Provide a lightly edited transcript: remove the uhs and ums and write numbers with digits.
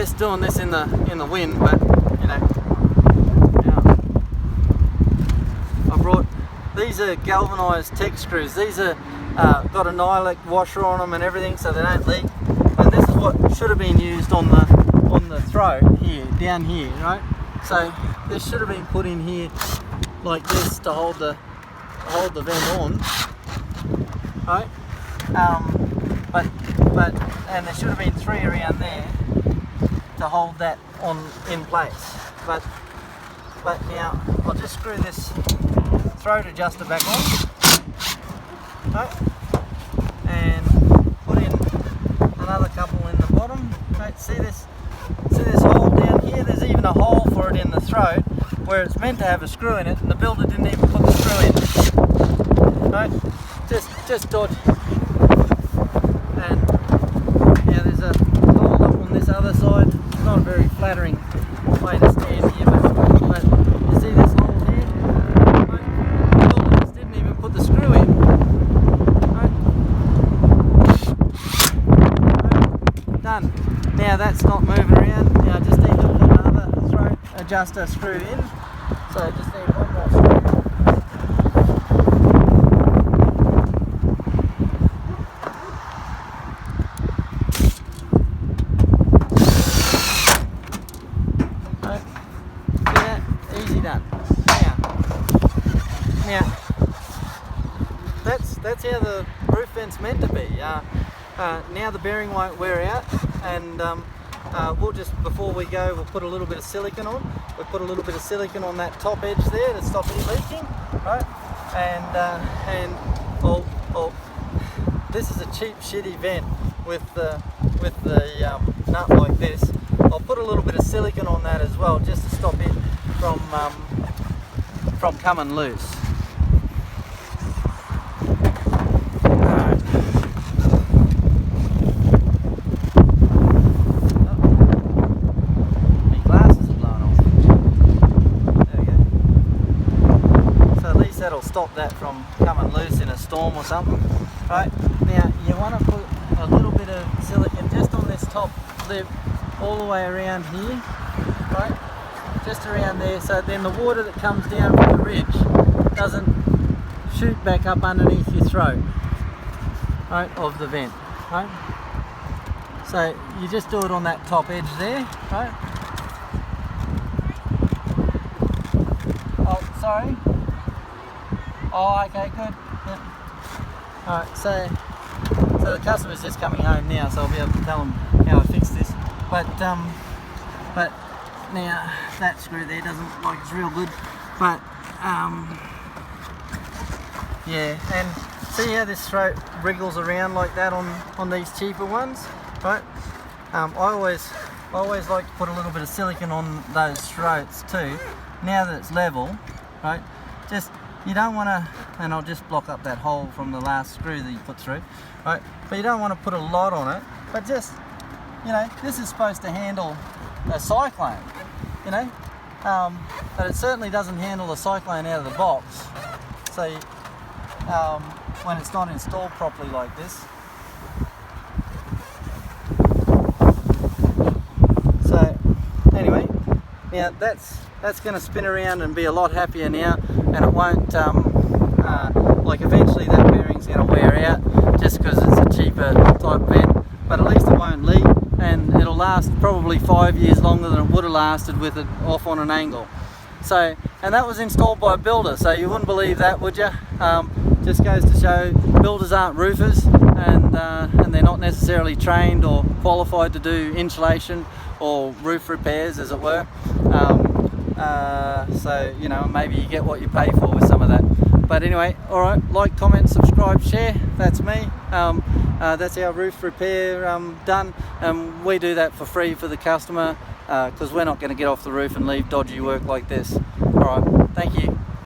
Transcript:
best doing this in the wind, but you know. I brought, these are galvanised tech screws. These are got a nylon washer on them and everything, so they don't leak. And this is what should have been used on the throat here, down here, right? So this should have been put in here like this to hold the vent on, right? But and there should have been 3 around there to hold that in place. But now I'll just screw this throat adjuster back on, right? And put in another couple in the bottom. Right? See this hole down here? There's even a hole for it in the throat where it's meant to have a screw in it, and the builder didn't even put the screw in. Right? Just dodge. And now there's a hole up on this other side. It's not a very flattering way to stand here, but you see this hole here? Right? The builder just didn't even put the screw in. Right? Done. Now that's not moving around. Now I just need to put another throat adjuster screw in. So I just need one more screw. Right. See that? Easy done. Now that's how the roof vent's meant to be. Now the bearing won't wear out, and we'll just, before we go, we'll put a little bit of silicone on. We'll put a little bit of silicone on that top edge there to stop it leaking, right? And this is a cheap, shitty vent with the nut like this. I'll put a little bit of silicone on that as well, just to stop it from coming loose. That'll stop that from coming loose in a storm or something. Right, now you want to put a little bit of silicone just on this top lip all the way around here, right, just around there, so then the water that comes down from the ridge doesn't shoot back up underneath your throat, right, of the vent, right. So you just do it on that top edge there, right. Oh, sorry. Oh, okay, good. Yeah. Alright, so the customer's just coming home now, so I'll be able to tell him how I fixed this. But now that screw there doesn't look like it's real good. But yeah, and see how this throat wriggles around like that on these cheaper ones, right? I always like to put a little bit of silicone on those throats too. Now that it's level, right? Just, you don't want to, and I'll just block up that hole from the last screw that you put through, right? But you don't want to put a lot on it, but just, you know, this is supposed to handle a Cyclone, you know, but it certainly doesn't handle a Cyclone out of the box. So when it's not installed properly like this. So anyway, now that's going to spin around and be a lot happier now, and it won't, like eventually that bearing's going to wear out just because it's a cheaper type vent, but at least it won't leak, and it'll last probably 5 years longer than it would have lasted with it off on an angle. So, and that was installed by a builder, so you wouldn't believe that, would you? Just goes to show builders aren't roofers, and they're not necessarily trained or qualified to do insulation or roof repairs, as it were. So, you know, maybe you get what you pay for with some of that. But anyway, alright, like, comment, subscribe, share. That's me. That's our roof repair done, and we do that for free for the customer, because we're not going to get off the roof and leave dodgy work like this. Alright, thank you.